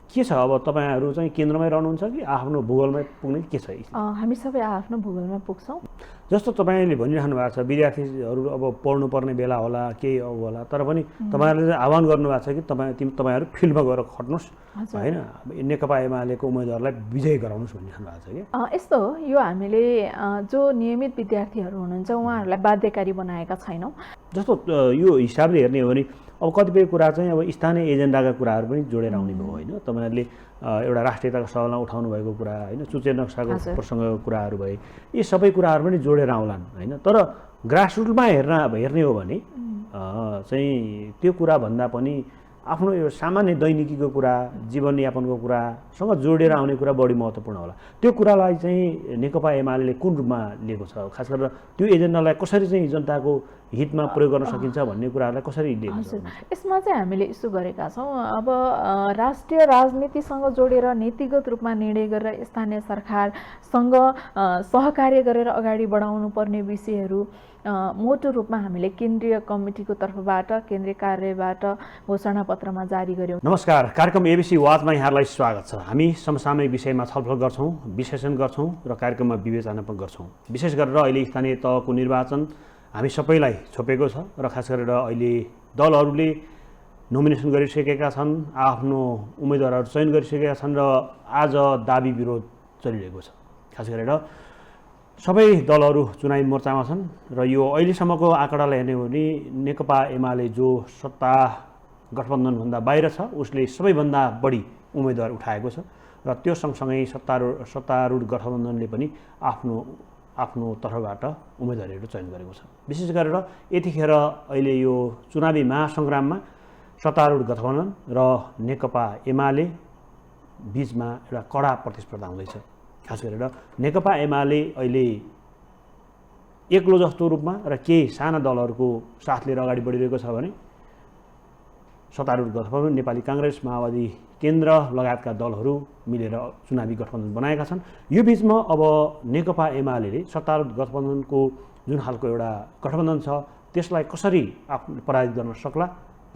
के छ अब तपाईहरु चाहिँ केन्द्रमै रहनुहुन्छ कि आफ्नो भूगोलमै पुग्ने के छ? हामी सबै आफ्नो भूगोलमा पुग्छौँ। जस्तो तपाईले भनिरहनु भएको छ विद्यार्थीहरू अब पढ्नुपर्ने बेला होला केही अब होला, तर पनि तपाईहरुले आह्वान गर्नुभएको छ कि तपाईहरु फिल्डमा गएर खट्नुस् हैन, नेकपा एमालेको उम्मेदवारलाई विजयी गराउनुस् भनिरहनु भएको छ कि? यस्तो हो, यो हामीले जो नियमित विद्यार्थीहरू हुनुहुन्छ उहाँहरूलाई बाध्यकारी बनाएका छैनौँ। जस्तो यो हिसाबले हेर्ने हो भने अब कतिपय कुरा चाहिँ अब स्थानीय एजेन्डाका कुराहरू पनि जोडेर आउने भयो होइन। तपाईहरुले एउटा राष्ट्रियताको सवालमा उठाउनु भएको कुरा होइन, चुचे नक्साको प्रसङ्गको कुराहरू भए, यी सबै कुराहरू पनि जोडेर आउलान् होइन। तर ग्रासरुटमा हेर्ने हो भने चाहिँ त्यो कुरा भन्दा पनि आफ्नो यो सामान्य दैनिकीको कुरा, जीवनयापनको कुरासँग जोडेर आउने कुरा बढी महत्त्वपूर्ण होला। त्यो कुरालाई चाहिँ नेकपा एमाले कुन रूपमा लिएको छ, खास गरेर त्यो एजेन्डालाई कसरी चाहिँ जनताको हितमा प्रयोग गर्न सकिन्छ भन्ने कुराहरूलाई कसरी लिएको छ? यसमा चाहिँ हामीले यसो गरेका छौँ, अब राष्ट्रिय राजनीतिसँग जोडेर नीतिगत रूपमा निर्णय गरेर स्थानीय सरकारसँग सहकार्य गरेर अगाडि बढाउनु पर्ने विषयहरू मोटो रूपमा हामीले केन्द्रीय कमिटीको तर्फबाट, केन्द्रीय कार्यालयबाट घोषणापत्रमा जारी गर्यौँ। नमस्कार, कार्यक्रम एबिसी वाचमा यहाँलाई स्वागत छ। हामी समसामयिक विषयमा छलफल गर्छौँ, विश्लेषण गर्छौँ र कार्यक्रममा विवेचना पनि गर्छौँ। विशेष गरेर अहिले स्थानीय तहको निर्वाचन हामी सबैलाई छोपेको छ र खास गरेर अहिले दलहरूले नोमिनेसन गरिसकेका छन्, आफ्नो उम्मेदवारहरू चयन गरिसकेका छन् र आज दाबी विरोध चलिरहेको छ। खास गरेर सबै दलहरू चुनावी मोर्चामा छन् र यो अहिलेसम्मको आँकडालाई हेर्ने हो भने नेकपा एमाले जो सत्ता गठबन्धनभन्दा बाहिर छ उसले सबैभन्दा बढी उम्मेदवार उठाएको छ र त्यो सँगसँगै सत्तारूढ गठबन्धनले पनि आफ्नो तर्फबाट उम्मेदवारहरू चयन गरेको छ। विशेष गरेर यतिखेर अहिले यो चुनावी महासङ्ग्राममा सत्तारूढ गठबन्धन र नेकपा एमाले बीचमा एउटा कडा प्रतिस्पर्धा हुँदैछ। खास गरेर नेकपा एमाले अहिले एक्लो जस्तो रूपमा र केही साना दलहरूको साथ लिएर अगाडि बढिरहेको छ भने सत्तारूढ गठबन्धन, नेपाली काङ्ग्रेस, माओवादी केन्द्र लगायतका दलहरू मिलेर चुनावी गठबन्धन बनाएका छन्। यो बीचमा अब नेकपा एमाले सत्तारूढ गठबन्धनको जुन खालको एउटा गठबन्धन छ त्यसलाई कसरी पराजित गर्न सक्ला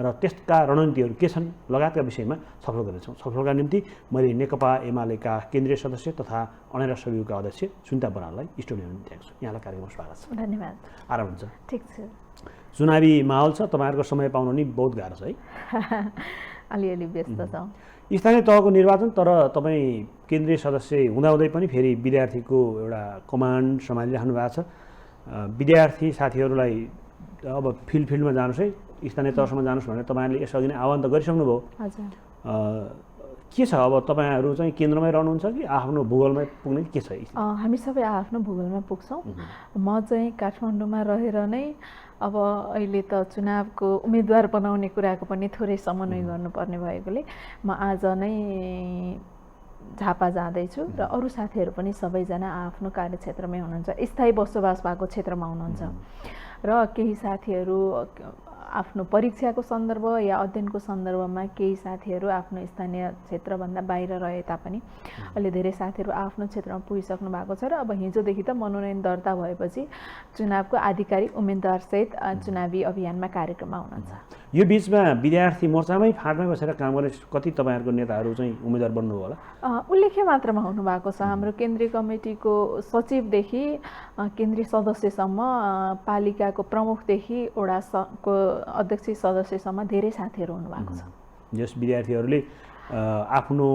र त्यसका रणनीतिहरू के छन् लगायतका विषयमा छलफल गर्नेछौँ। छलफलका निम्ति मैले नेकपा एमालेका केन्द्रीय सदस्य तथा अनेरा समितिका अध्यक्ष सुनिता बराललाई स्टुडियोमा ल्याएको छु। यहाँलाई कार्यक्रममा स्वागत छ। धन्यवाद। आराम हुन्छ? ठिक छ। चुनावी माहौल छ, तपाईँहरूको समय पाउनु नि बहुत गाह्रो छ है? अलिअलि व्यस्त छ। स्थानीय तहको निर्वाचन, तर तपाईँ केन्द्रीय सदस्य हुँदाहुँदै पनि फेरि विद्यार्थीको एउटा कमान्ड सम्हालिराख्नु भएको छ। विद्यार्थी साथीहरूलाई अब फिल्डमा जानुहोस् है, स्थानीय तहसम्म जानुहोस् भनेर तपाईँहरूले यसअघि नै आह्वान त गरिसक्नुभयो। के छ अब तपाईँहरू चाहिँ केन्द्रमै रहनुहुन्छ कि आफ्नो भूगोलमै पुग्ने के छ? हामी सबै आफ्नो भूगोलमा पुग्छौँ। म चाहिँ काठमाडौँमा रहेर नै अब अहिले त चुनावको उम्मेदवार बनाउने कुराको पनि थोरै समन्वय गर्नुपर्ने भएकोले म आज नै झापा जाँदैछु र अरू साथीहरू पनि सबैजना आफ्नो कार्यक्षेत्रमै हुनुहुन्छ, स्थायी बसोबास भएको क्षेत्रमा हुनुहुन्छ र केही साथीहरू आफ्नो परीक्षाको सन्दर्भ या अध्ययनको सन्दर्भमा, केही साथीहरू आफ्नो स्थानीय क्षेत्रभन्दा बाहिर रहे तापनि अहिले धेरै साथीहरू आफ्नो क्षेत्रमा पुगिसक्नु भएको छ र अब हिजोदेखि त मनोनयन दर्ता भएपछि चुनावको आधिकारिक उम्मेदवारसहित चुनावी अभियानमा कार्यक्रममा हुनुहुन्छ। यो बीचमा विद्यार्थी मोर्चामै फाँटमै बसेर काम गर्ने कति तपाईँहरूको नेताहरू चाहिँ उम्मेदवार बन्नुभयो होला? उल्लेख्य मात्रामा हुनुभएको छ। हाम्रो केन्द्रीय कमिटीको सचिवदेखि केन्द्रीय सदस्यसम्म, पालिकाको प्रमुखदेखि वडाको अध्यक्ष सदस्यसम्म धेरै साथीहरू हुनुभएको छ। जस विद्यार्थीहरूले आफ्नो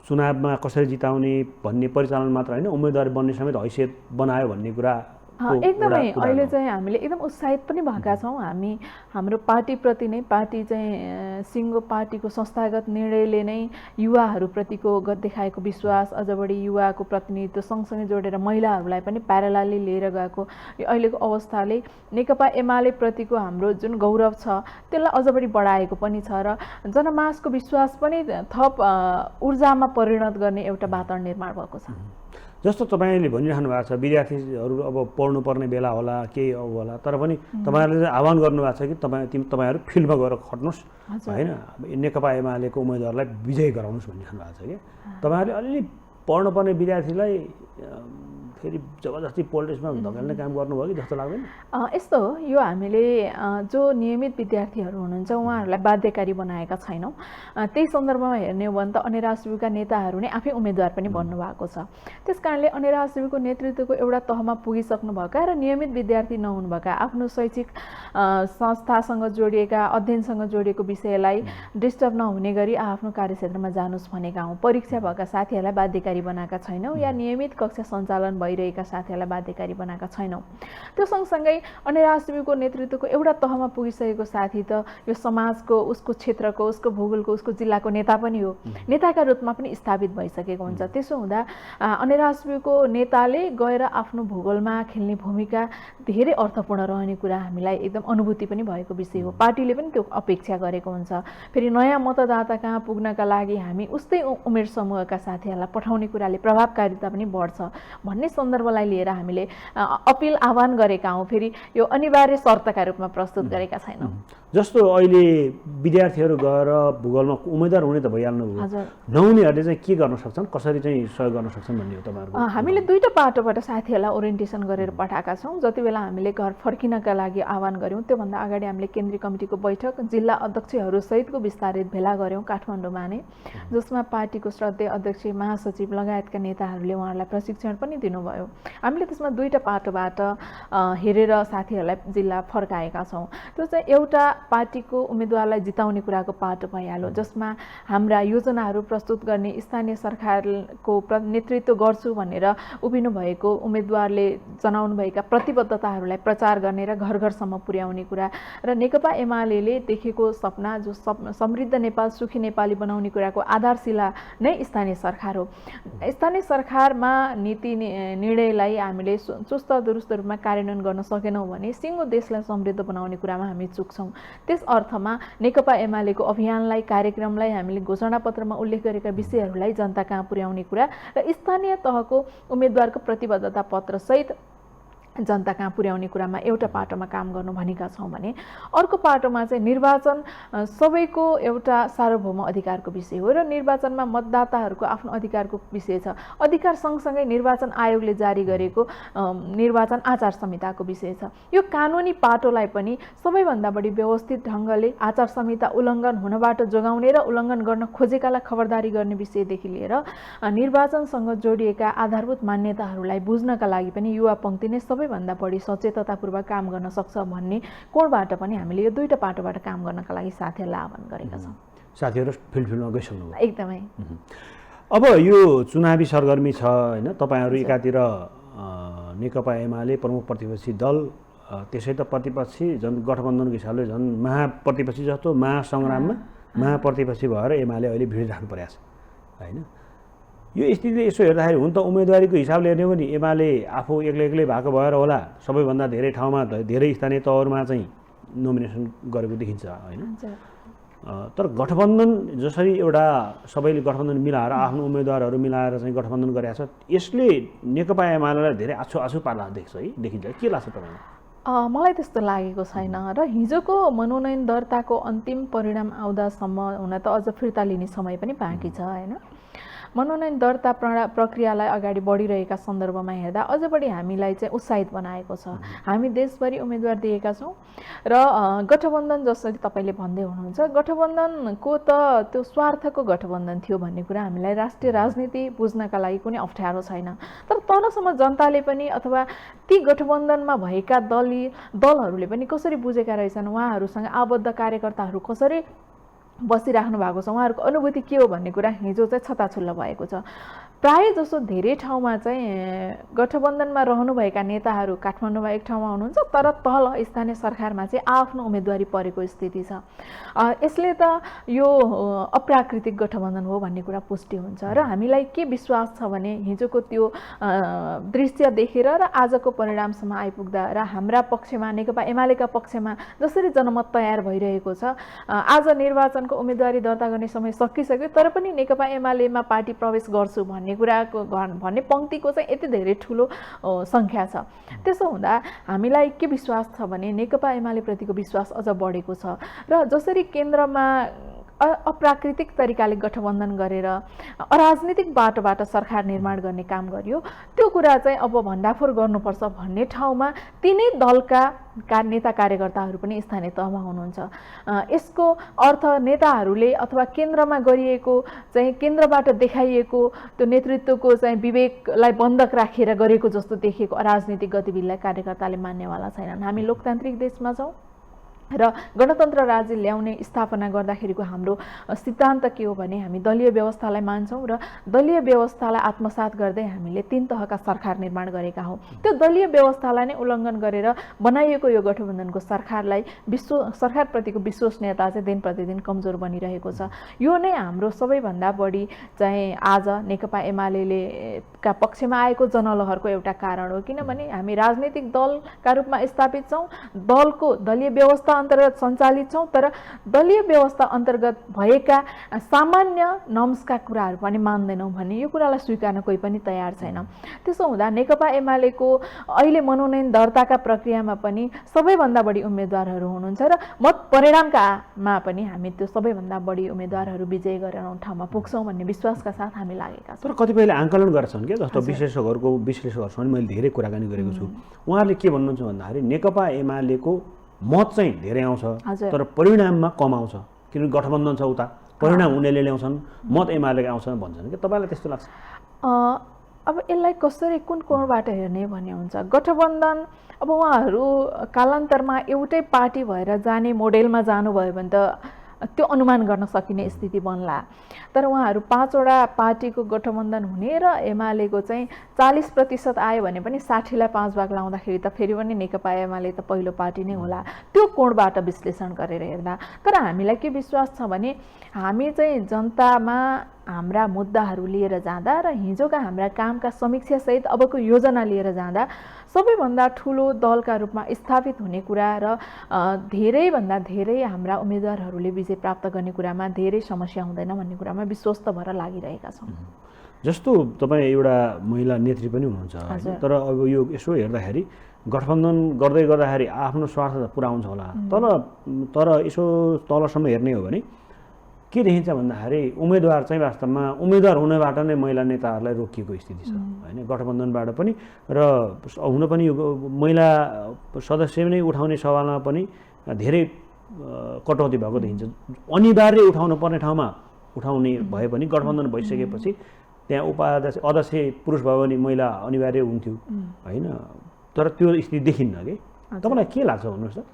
चुनावमा कसरी जिताउने भन्ने परिचालन मात्र होइन, उम्मेदवार बन्ने समेत हैसियत बनायो भन्ने कुरा एकदमै अहिले चाहिँ हामीले एकदम उत्साहित पनि भएका छौँ। हामी हाम्रो पार्टीप्रति नै, पार्टी चाहिँ सिङ्गो पार्टीको संस्थागत निर्णयले नै युवाहरूप्रतिको देखाएको विश्वास, अझ बढी युवाको प्रतिनिधित्व सँगसँगै जोडेर महिलाहरूलाई पनि प्यारलली लिएर गएको यो अहिलेको अवस्थाले नेकपा एमाले प्रतिको हाम्रो जुन गौरव छ त्यसलाई अझ बढी बढाएको पनि छ र जनमासको विश्वास पनि थप ऊर्जामा परिणत गर्ने एउटा वातावरण निर्माण भएको छ। जस्तो तपाईँले भनिरहनु भएको छ विद्यार्थीहरू अब पढ्नुपर्ने बेला होला केही अब होला, तर पनि तपाईँहरूले आह्वान गर्नुभएको छ कि तपाईँहरू फिल्डमा गएर खट्नुहोस् होइन, नेकपा एमालेको उम्मेदवारलाई विजयी गराउनुहोस् भनिरहनु भएको छ कि? तपाईँहरूले अलिअलि पढ्नुपर्ने विद्यार्थीलाई फेरि जबरजस्ती पोलिटिक्समा धकेल्ने काम गर्नुभयो कि जस्तो लाग्दैन? यस्तो हो, यो हामीले जो नियमित विद्यार्थीहरू हुनुहुन्छ उहाँहरूलाई बाध्यकारी बनाएका छैनौँ। त्यही सन्दर्भमा हेर्ने हो भने त अनेरा शिविरका नेताहरू नै आफै उम्मेदवार पनि बन्नुभएको छ। त्यस कारणले अनेरा शिविरको नेतृत्वको एउटा तहमा पुगिसक्नुभएका र नियमित विद्यार्थी नहुनुभएका, आफ्नो शैक्षिक संस्थासँग जोडिएका, अध्ययनसँग जोडिएको विषयलाई डिस्टर्ब नहुने गरी आफ्नो कार्यक्षेत्रमा जानुस् भनेका हौँ। परीक्षा भएका साथीहरूलाई बाध्यकारी बनाएका छैनौँ या नियमित कक्षा सञ्चालन भइरहेका साथीहरूलाई बाध्यकारी बनाएका छैनौँ। त्यो सँगसँगै अनेरा शिविरको नेतृत्वको एउटा तहमा पुगिसकेको साथी त यो समाजको, उसको क्षेत्रको, उसको भूगोलको, उसको जिल्लाको नेता पनि हो, नेताका रूपमा पनि स्थापित भइसकेको हुन्छ। त्यसो हुँदा अनेरा शिविरको नेताले गएर आफ्नो भूगोलमा खेल्ने भूमिका धेरै अर्थपूर्ण रहने कुरा हामीलाई एकदम अनुभूति पनि भएको विषय हो। पार्टीले पनि त्यो अपेक्षा गरेको हुन्छ। फेरि नयाँ मतदाता कहाँ पुग्नका लागि हामी उस्तै उमेर समूहका साथीहरूलाई पठाउने कुराले प्रभावकारिता पनि बढ्छ भन्ने सन्दर्भलाई लिएर हामीले अपिल आह्वान गरेका हौँ। फेरि यो अनिवार्य शर्तका रूपमा प्रस्तुत गरेका छैनौँ। जस्तो अहिले विद्यार्थीहरू गएर भूगोलमा उम्मेदवार हुने त भइहाल्नु भयो, नहुनेहरूले चाहिँ के गर्न सक्छन्, कसरी चाहिँ सहयोग गर्न सक्छन् भन्ने हो तपाईँहरूको? हामीले दुईटा पाटोबाट साथीहरूलाई ओरिएन्टेसन गरेर पठाएका छौँ। जति बेला हामीले घर फर्किनका लागि आह्वान गऱ्यौँ त्योभन्दा अगाडि हामीले केन्द्रीय कमिटीको बैठक जिल्ला अध्यक्षहरू सहितको विस्तारित भेला गऱ्यौँ काठमाडौँमा नै, जसमा पार्टीको श्रद्धेय अध्यक्ष, महासचिव लगायतका नेताहरूले उहाँहरूलाई प्रशिक्षण पनि दिनुभयो। हामीले त्यसमा दुईटा पाटोबाट हेरेर साथीहरूलाई जिल्ला फर्काएका छौँ। त्यो चाहिँ एउटा पार्टीको उम्मेदवारलाई जिताउने कुराको पाटो भइहाल्यो, जसमा हाम्रा योजनाहरू प्रस्तुत गर्ने, स्थानीय सरकारको नेतृत्व गर्छु भनेर उभिनु भएको उम्मेदवारले जनाउनुभएका प्रतिबद्धताहरूलाई प्रचार गर्ने र घर घरसम्म पुर्याउने कुरा र नेकपा एमाले देखेको सपना, जो समृद्ध नेपाल, सुखी नेपाली बनाउने कुराको आधारशिला नै स्थानीय सरकार हो। स्थानीय सरकारमा नीति निर्णयलाई हामीले चुस्त दुरुस्त रूपमा कार्यान्वयन गर्न सकेनौँ भने सिङ्गो देशलाई समृद्ध बनाउने कुरामा हामी चुक्छौँ। त्यस अर्थमा नेकपा एमालेको अभियानलाई, कार्यक्रमलाई हामीले घोषणापत्रमा उल्लेख गरेका विषयहरूलाई जनता कहाँ पुर्याउने कुरा र स्थानीय तहको उम्मेदवारको प्रतिबद्धता पत्रसहित जनता कहाँ पुर्याउने कुरामा एउटा पाटोमा काम गर्नु भनेका छौँ भने अर्को पाटोमा चाहिँ निर्वाचन सबैको एउटा सार्वभौम अधिकारको विषय हो र निर्वाचनमा मतदाताहरूको आफ्नो अधिकारको विषय छ। अधिकार सँगसँगै निर्वाचन आयोगले जारी गरेको निर्वाचन आचार संहिताको विषय छ। यो कानुनी पाटोलाई पनि सबैभन्दा बढी व्यवस्थित ढङ्गले आचार संहिता उल्लङ्घन हुनबाट जोगाउने र उल्लङ्घन गर्न खोजेकालाई खबरदारी गर्ने विषयदेखि लिएर निर्वाचनसँग जोडिएका आधारभूत मान्यताहरूलाई बुझ्नका लागि पनि युवा पङ्क्ति नै सबैभन्दा बढी सचेततापूर्वक काम गर्न सक्छ भन्ने कोणबाट पनि हामीले यो दुईटा पाटोबाट काम गर्नका लागि साथीहरूलाई आह्वान गरेका छौँ। साथीहरू फिल्डमा गइसक्नु भयो? एकदमै। अब यो चुनावी सरगर्मी छ होइन, तपाईँहरू एकातिर नेकपा एमाले प्रमुख प्रतिपक्षी दल, त्यसै त प्रतिपक्षी झन् गठबन्धनको हिसाबले झन् महाप्रतिपक्षी जस्तो महासङ्ग्राममा महाप्रतिपक्षी भएर एमाले अहिले भिड राख्नु परेको छ होइन। यो स्थिति यसो हेर्दाखेरि हुन त उम्मेदवारीको हिसाबले हेर्ने भने एमाले आफू एक्लै भएको भएर होला सबैभन्दा धेरै ठाउँमा, धेरै स्थानीय तहहरूमा चाहिँ नोमिनेसन गरेको देखिन्छ होइन। तर गठबन्धन जसरी एउटा सबैले गठबन्धन मिलाएर आफ्नो उम्मेदवारहरू मिलाएर चाहिँ गठबन्धन गरेको छ, यसले नेकपा एमालेलाई धेरै आछु पार्ला देखिन्छ, के लाग्छ तपाईँलाई? मलाई त्यस्तो लागेको छैन र हिजोको मनोनयन दर्ताको अन्तिम परिणाम आउँदासम्म हुन त अझ फिर्ता लिने समय पनि बाँकी छ होइन। मनोनयन दर्ता प्रक्रियालाई अगाडि बढिरहेका सन्दर्भमा हेर्दा अझ बढी हामीलाई चाहिँ उत्साहित बनाएको छ। हामी देशभरि उम्मेदवार दिएका छौँ र गठबन्धन जसरी तपाईँले भन्दै हुनुहुन्छ, गठबन्धनको त त्यो स्वार्थको गठबन्धन थियो भन्ने कुरा हामीलाई राष्ट्रिय राजनीति बुझ्नका लागि कुनै अप्ठ्यारो छैन। तर तलसम्म जनताले पनि अथवा ती गठबन्धनमा भएका दलहरूले पनि कसरी बुझेका रहेछन्, उहाँहरूसँग आबद्ध कार्यकर्ताहरू कसरी बसिराख्नु भएको छ, उहाँहरूको अनुभूति के हो भन्ने कुरा हिजो चाहिँ छताछुल्ल भएको छ। प्राय जसो धेरै ठाउँमा चाहिँ गठबन्धनमा रहनुभएका नेताहरू काठमाडौँमा एक ठाउँमा हुनुहुन्छ, तर तल स्थानीय सरकारमा चाहिँ आफ्नो उम्मेदवारी परेको स्थिति छ। यसले त यो अप्राकृतिक गठबन्धन हो भन्ने कुरा पुष्टि हुन्छ र हामीलाई के विश्वास छ भने हिजोको त्यो दृश्य देखेर र आजको परिणामसम्म आइपुग्दा र हाम्रा पक्षमा, नेकपा एमालेका पक्षमा जसरी जनमत तयार भइरहेको छ, आज निर्वाचनको उम्मेदवारी दर्ता गर्ने समय सकिसक्यो तर पनि नेकपा एमालेमा पार्टी प्रवेश गर्छु भन्ने पङ्क्तिको चाहिँ यति धेरै ठुलो सङ्ख्या छ। त्यसो हुँदा हामीलाई के विश्वास छ भने नेकपा एमाले प्रतिको विश्वास अझ बढेको छ र जसरी केन्द्रमा अप्राकृतिक तरिकाले गठबन्धन गरेर अराजनीतिक बाटोबाट सरकार निर्माण गर्ने काम गरियो, त्यो कुरा चाहिँ अब भण्डाफोर गर्नुपर्छ भन्ने ठाउँमा तिनै दलका नेता कार्यकर्ताहरू पनि स्थानीय तहमा हुनुहुन्छ। यसको अर्थ नेताहरूले अथवा केन्द्रमा गरिएको चाहिँ केन्द्रबाट देखाइएको त्यो नेतृत्वको चाहिँ विवेकलाई बन्धक राखेर गरेको जस्तो देखिएको राजनीतिक गतिविधिलाई कार्यकर्ताले मान्नेवाला छैनन्। हामी लोकतान्त्रिक देशमा छौँ र गणतन्त्र राज्य ल्याउने स्थापना गर्दाखेरिको हाम्रो सिद्धान्त के हो भने हामी दलीय व्यवस्थालाई मान्छौँ र दलीय व्यवस्थालाई आत्मसात गर्दै हामीले 3 तहका सरकार निर्माण गरेका हौँ। त्यो दलीय व्यवस्थालाई नै उल्लङ्घन गरेर बनाइएको यो गठबन्धनको सरकारलाई सरकारप्रतिको विश्वसनीयता चाहिँ दिन प्रतिदिन कमजोर बनिरहेको छ। यो नै हाम्रो सबैभन्दा बढी चाहिँ आज नेकपा एमाले का पक्षमा आएको जनलहरको एउटा कारण हो। किनभने हामी राजनीतिक दलका रूपमा स्थापित छौँ, दलको दलीय व्यवस्था अन्तर्गत सञ्चालित छौँ, तर दलीय व्यवस्था अन्तर्गत भएका सामान्य नम्सका कुराहरू पनि मान्दैनौँ भन्ने यो कुरालाई स्वीकार्न कोही पनि तयार छैन। त्यसो हुँदा नेकपा एमालेको अहिले मनोनयन दर्ताका प्रक्रियामा पनि सबैभन्दा बढी उम्मेदवारहरू हुनुहुन्छ र मत परिणामकामा पनि हामी त्यो सबैभन्दा बढी उम्मेदवारहरू विजय गरेर ठाउँमा पुग्छौँ भन्ने विश्वासका साथ हामी लागेका छौँ। तर कतिपयले आङ्कलन गर्छन् क्या, जस्तो विश्लेषकहरूसँग मैले धेरै कुराकानी गरेको छु। उहाँहरूले के भन्नुहुन्छ भन्दाखेरि नेकपा एमालेको मत चाहिँ धेरै आउँछ तर परिणाममा कम आउँछ, किनभने गठबन्धन छ, उता परिणाम उनीहरूले ल्याउँछन्, मत एमालेको आउँछन् भन्छन् कि। तपाईँलाई त्यस्तो लाग्छ? अब यसलाई कसरी कुन कोणबाट हेर्ने भन्ने हुन्छ। गठबन्धन अब उहाँहरू कालान्तरमा एउटै पार्टी भएर जाने मोडेलमा जानुभयो भने त त्यो अनुमान गर्न सकिने स्थिति बन्ला। तर उहाँहरू 5 वटा पार्टीको गठबन्धन हुने र एमालेको चाहिँ 40% आयो भने पनि 60लाई 5 भाग लाउँदाखेरि त फेरि पनि नेकपा एमाले त पहिलो पार्टी नै होला, त्यो कोणबाट विश्लेषण गरेर हेर्दा। तर हामीलाई के विश्वास छ भने हामी चाहिँ जनतामा हाम्रा मुद्दाहरू लिएर जाँदा र हिजोका हाम्रा कामका समीक्षासहित अबको योजना लिएर जाँदा सबैभन्दा ठुलो दलका रूपमा स्थापित हुने कुरा र धेरैभन्दा धेरै हाम्रा उम्मेदवारहरूले विजय प्राप्त गर्ने कुरामा धेरै समस्या हुँदैन भन्ने कुरामा विश्वस्त भएर लागिरहेका छौँ। जस्तो तपाईँ एउटा महिला नेत्री पनि हुनुहुन्छ, तर अब यो यसो हेर्दाखेरि गठबन्धन गर्दै गर्दाखेरि आफ्नो स्वार्थ त पुरा हुन्छ होला, तर यसो तलसम्म हेर्ने हो भने के देखिन्छ भन्दाखेरि उम्मेदवार चाहिँ वास्तवमा उम्मेदवार हुनबाट नै महिला नेताहरूलाई रोकिएको स्थिति छ होइन, गठबन्धनबाट पनि। र हुन पनि यो महिला सदस्य नै उठाउने सवालमा पनि धेरै कटौती भएको देखिन्छ। अनिवार्य उठाउनु पर्ने ठाउँमा उठाउने भए पनि गठबन्धन भइसकेपछि त्यहाँ उपाध्यक्ष अध्यक्ष पुरुष भयो भने महिला अनिवार्य हुन्थ्यो होइन, तर त्यो स्थिति देखिन्न कि। तपाईँलाई के लाग्छ भन्नुहोस् त?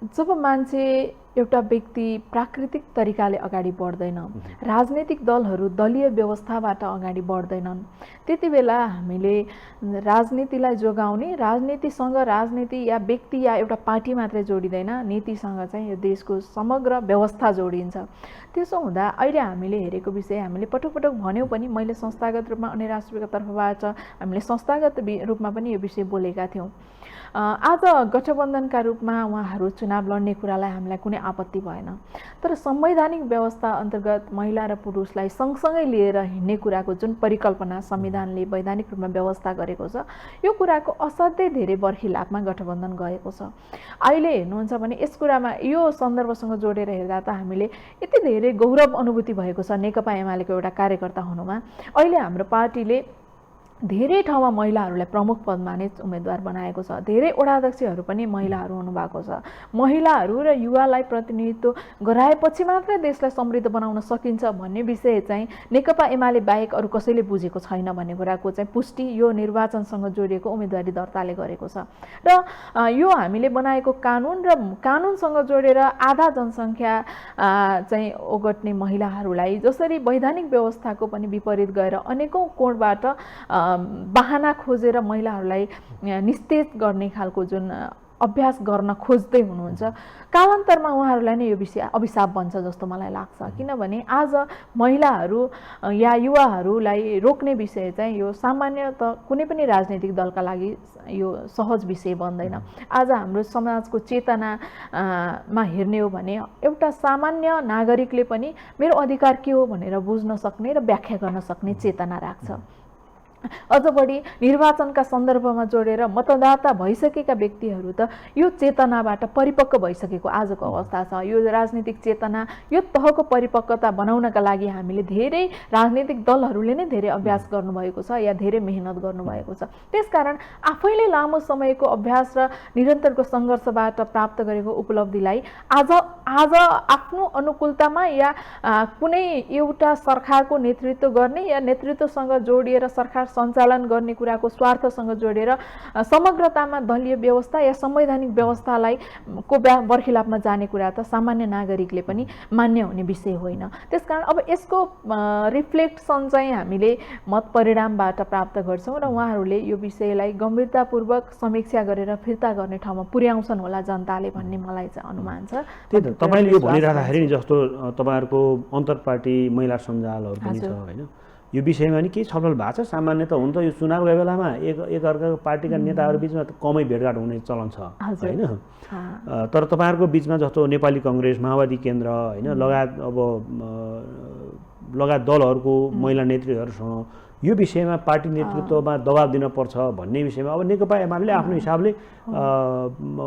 जब मान्छे एउटा व्यक्ति प्राकृतिक तरिकाले अगाडि बढ्दैन, राजनीतिक दलहरू दलीय व्यवस्थाबाट अगाडि बढ्दैनन्, त्यति बेला हामीले राजनीतिलाई जोगाउने, राजनीतिसँग राजनीति या व्यक्ति या एउटा पार्टी मात्रै जोडिँदैन, नीतिसँग चाहिँ यो देशको समग्र व्यवस्था जोडिन्छ। त्यसो हुँदा अहिले हामीले हेरेको विषय हामीले पटक पटक भन्यौँ पनि, मैले संस्थागत रूपमा अनि राष्ट्रको तर्फबाट हामीले संस्थागत रूपमा पनि यो विषय बोलेका थियौँ। आज गठबन्धनका रूपमा उहाँहरू चुनाव लड्ने कुरालाई हामीलाई कुनै आपत्ति भएन, तर संवैधानिक व्यवस्था अन्तर्गत महिला र पुरुषलाई सँगसँगै लिएर हिँड्ने कुराको जुन परिकल्पना संविधानले वैधानिक रूपमा व्यवस्था गरेको छ, यो कुराको असाध्यै धेरै बर्खिलापमा गठबन्धन गएको छ। अहिले हेर्नुहुन्छ भने यस कुरामा यो सन्दर्भसँग जोडेर हेर्दा त हामीले यति धेरै गौरव अनुभूति भएको छ नेकपा एमालेको एउटा कार्यकर्ता हुनुमा। अहिले हाम्रो पार्टीले धेरै ठाउँमा महिलाहरूलाई प्रमुख पदमा नै उम्मेदवार बनाएको छ, धेरै वडाध्यक्षहरू पनि महिलाहरू हुनुभएको छ। महिलाहरू र युवालाई प्रतिनिधित्व गराएपछि मात्रै देशलाई समृद्ध बनाउन सकिन्छ भन्ने विषय चाहिँ नेकपा एमाले बाहेक अरू कसैले बुझेको छैन भन्ने कुराको चाहिँ पुष्टि यो निर्वाचनसँग जोडिएको उम्मेदवारी दर्ताले गरेको छ। र यो हामीले बनाएको कानुन र कानुनसँग जोडेर आधा जनसङ्ख्या चाहिँ ओगट्ने महिलाहरूलाई जसरी वैधानिक व्यवस्थाको पनि विपरीत गएर अनेकौँ कोणबाट बहाना खोजेर महिलाहरूलाई निस्तेज गर्ने खालको जुन अभ्यास गर्न खोज्दै हुनुहुन्छ, कालान्तरमा उहाँहरूलाई नै यो विषय अभिशाप बन्छ जस्तो मलाई लाग्छ। किनभने आज महिलाहरू या युवाहरूलाई रोक्ने विषय चाहिँ यो सामान्य त कुनै पनि राजनीतिक दलका लागि यो सहज विषय बन्दैन। आज हाम्रो समाजको चेतनामा हेर्ने हो भने एउटा सामान्य नागरिकले पनि मेरो अधिकार के हो भनेर बुझ्न सक्ने र व्याख्या गर्न सक्ने चेतना राख्छ। अझ बढी निर्वाचनका सन्दर्भमा जोडेर मतदाता भइसकेका व्यक्तिहरू त यो चेतनाबाट परिपक्व भइसकेको आजको अवस्था छ। यो राजनीतिक चेतना यो तहको परिपक्वता बनाउनका लागि हामीले धेरै राजनीतिक दलहरूले नै धेरै अभ्यास गर्नुभएको छ या धेरै मेहनत गर्नुभएको छ। त्यसकारण आफैले लामो समयको अभ्यास र निरन्तरको सङ्घर्षबाट प्राप्त गरेको उपलब्धिलाई आज आफ्नो अनुकूलतामा या कुनै एउटा सरकारको नेतृत्व गर्ने या नेतृत्वसँग जोडिएर सरकार सञ्चालन गर्ने कुराको स्वार्थसँग जोडेर समग्रतामा दलीय व्यवस्था या संवैधानिक व्यवस्थालाई को बर्खिलापमा जाने कुरा त सामान्य नागरिकले पनि मान्य हुने विषय होइन। त्यसकारण अब यसको रिफ्लेक्सन चाहिँ हामीले मत परिणामबाट प्राप्त गर्छौँ र उहाँहरूले यो विषयलाई गम्भीरतापूर्वक समीक्षा गरेर फिर्ता गर्ने ठाउँमा पुर्याउँछन् होला जनताले भन्ने मलाई चाहिँ अनुमान छ। त्यही त तपाईँले यो भनिराख्दाखेरि नि जस्तो तपाईँहरूको अन्तर्पार्टी महिला सञ्जालहरू पनि छ होइन, यो विषयमा नि केही छलफल भएको छ? सामान्य त हुन त यो चुनावको बेलामा एकअर्काको पार्टीका नेताहरू बिचमा कमै भेटघाट हुने चलन छ होइन, तर तपाईँहरूको बिचमा जस्तो नेपाली कङ्ग्रेस, माओवादी केन्द्र होइन लगायत दलहरूको महिला नेतृत्वहरूसँग यो विषयमा पार्टी नेतृत्वमा दबाब दिनुपर्छ भन्ने विषयमा अब नेकपा एमाले आफ्नो हिसाबले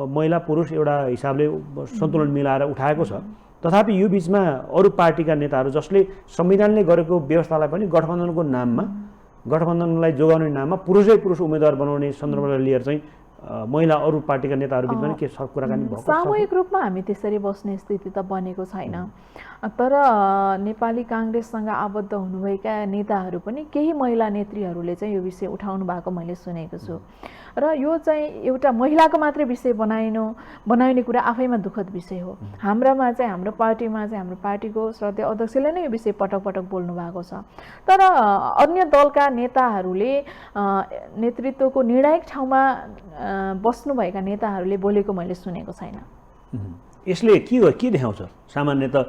महिला पुरुष एउटा हिसाबले सन्तुलन मिलाएर उठाएको छ। तथापि यो बिचमा अरू पार्टीका नेताहरू जसले संविधानले गरेको व्यवस्थालाई पनि गठबन्धनको नाममा गठबन्धनलाई जोगाउने नाममा पुरुषै पुरुष उम्मेदवार बनाउने सन्दर्भलाई लिएर चाहिँ महिला अरू पार्टीका नेताहरू बिचमा के कुराकानी भएको छ? सामूहिक रूपमा हामी त्यसरी बस्ने स्थिति त बनेको छैन, तर नेपाली काङ्ग्रेससँग आबद्ध हुनुभएका नेताहरू पनि केही महिला नेत्रीहरूले चाहिँ यो विषय उठाउनु भएको मैले सुनेको छु र यो चाहिँ एउटा महिलाको मात्रै विषय बनाउने कुरा आफैमा दुःखद विषय हो। हाम्रोमा चाहिँ हाम्रो पार्टीको श्रद्धेय अध्यक्षले नै यो विषय पटक पटक बोल्नु भएको छ, तर अन्य दलका नेताहरूले नेतृत्वको निर्णायक ठाउँमा बस्नुभएका नेताहरूले बोलेको मैले सुनेको छैन। यसले के देखाउँछ? सामान्यतः